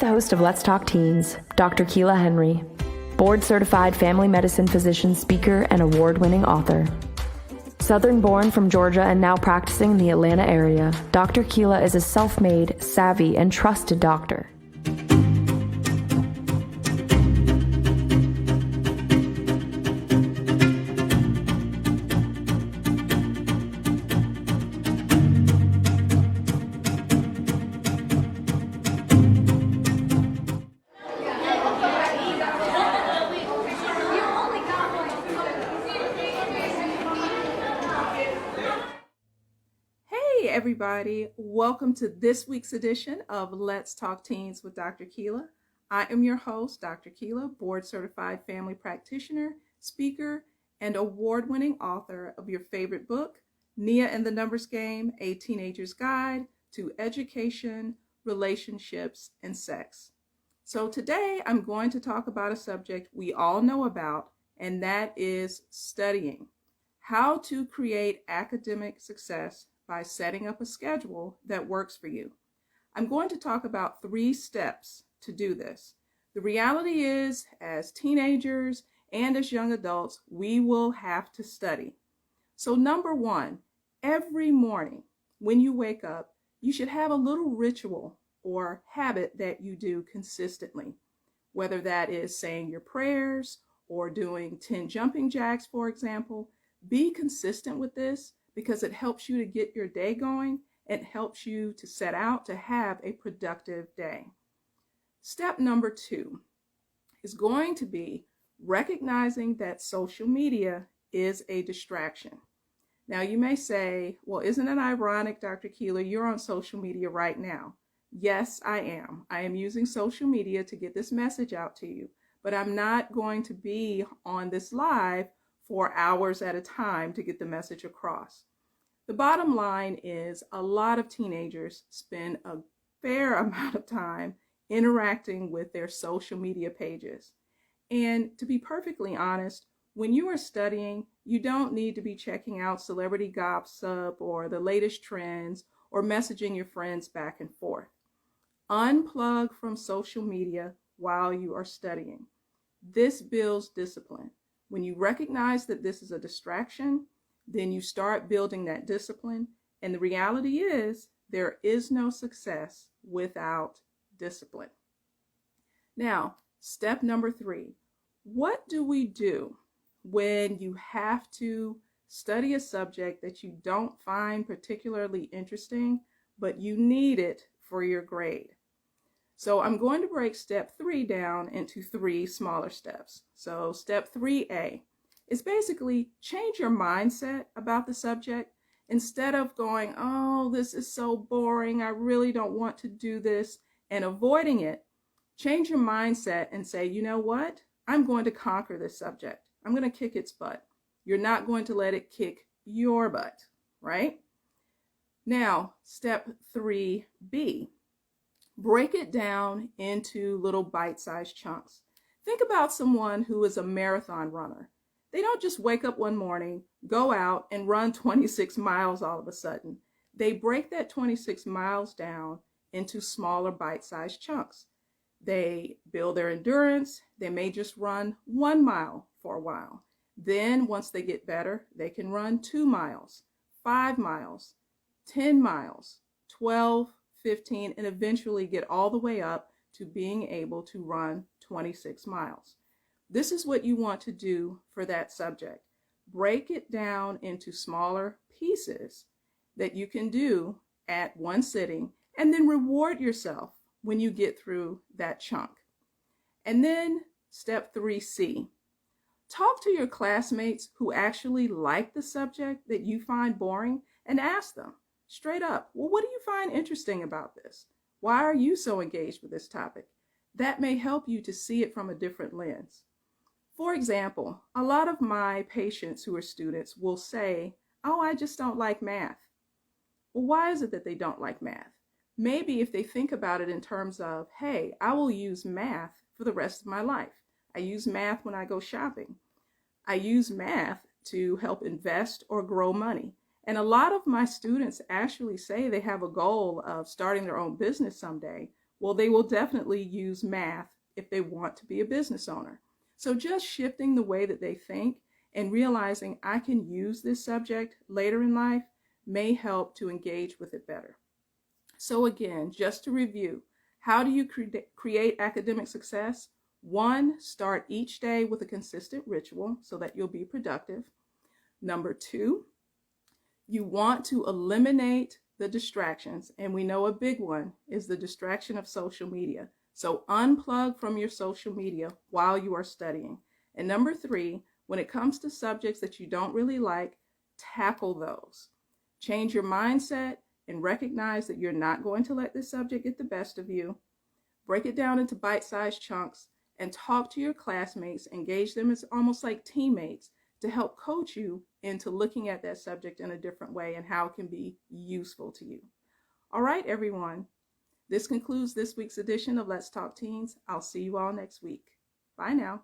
host of Let's Talk Teens, Dr. Kela Henry, board-certified family medicine physician, speaker, and award-winning author. Southern-born from Georgia and now practicing in the Atlanta area, Dr. Kela is a self-made, savvy, and trusted doctor. Hey everybody, welcome to this week's edition of Let's Talk Teens with Dr. Kela. I am your host, Dr. Kela, board-certified family practitioner, speaker, and award-winning author of your favorite book, Nia and the Numbers Game, A Teenager's Guide to Education, Relationships, and Sex. So today I'm going to talk about a subject we all know about, and that is studying. How to create academic success by setting up a schedule that works for you. I'm going to talk about 3 steps to do this. The reality is, as teenagers and as young adults, we will have to study. So number 1, every morning when you wake up, you should have a little ritual or habit that you do consistently, whether that is saying your prayers or doing 10 jumping jacks, for example. Be consistent with this because it helps you to get your day going. It helps you to set out to have a productive day. Step number 2 is going to be recognizing that social media is a distraction. Now you may say, well, isn't it ironic, Dr. Kela, you're on social media right now? Yes, I am. I am using social media to get this message out to you, but I'm not going to be on this live for hours at a time to get the message across. The bottom line is a lot of teenagers spend a fair amount of time interacting with their social media pages. And to be perfectly honest, when you are studying, you don't need to be checking out celebrity gossip or the latest trends or messaging your friends back and forth. Unplug from social media while you are studying. This builds discipline. When you recognize that this is a distraction, then you start building that discipline. And the reality is, there is no success without discipline. Now, step number 3. What do we do when you have to study a subject that you don't find particularly interesting, but you need it for your grade? So I'm going to break step 3 down into 3 smaller steps. So step 3A is basically change your mindset about the subject. Instead of going, oh, this is so boring, I really don't want to do this, and avoiding it, change your mindset and say, you know what? I'm going to conquer this subject. I'm going to kick its butt. You're not going to let it kick your butt, right? Now, step 3B. Break it down into little bite-sized chunks. Think about someone who is a marathon runner. They don't just wake up one morning, go out, and run 26 miles all of a sudden. They break that 26 miles down into smaller bite-sized chunks. They build their endurance. They may just run 1 mile for a while. Then once they get better, they can run 2 miles, 5 miles, 10 miles, 12, 15, and eventually get all the way up to being able to run 26 miles. This is what you want to do for that subject. Break it down into smaller pieces that you can do at one sitting, and then reward yourself when you get through that chunk. And then step 3C. Talk to your classmates who actually like the subject that you find boring and ask them straight up, well, what do you find interesting about this? Why are you so engaged with this topic? That may help you to see it from a different lens. For example, a lot of my patients who are students will say, oh, I just don't like math. Well, why is it that they don't like math? Maybe if they think about it in terms of, hey, I will use math for the rest of my life. I use math when I go shopping. I use math to help invest or grow money. And a lot of my students actually say they have a goal of starting their own business someday Well, they will definitely use math if they want to be a business owner. So just shifting the way that they think and realizing I can use this subject later in life may help to engage with it better. So again, just to review, how do you create academic success? 1, start each day with a consistent ritual so that you'll be productive. Number 2, you want to eliminate the distractions. And we know a big one is the distraction of social media. So unplug from your social media while you are studying. And number 3, when it comes to subjects that you don't really like, tackle those. Change your mindset and recognize that you're not going to let this subject get the best of you. Break it down into bite-sized chunks and talk to your classmates, engage them as almost like teammates to help coach you into looking at that subject in a different way and how it can be useful to you. All right, everyone. This concludes this week's edition of Let's Talk Teens. I'll see you all next week. Bye now.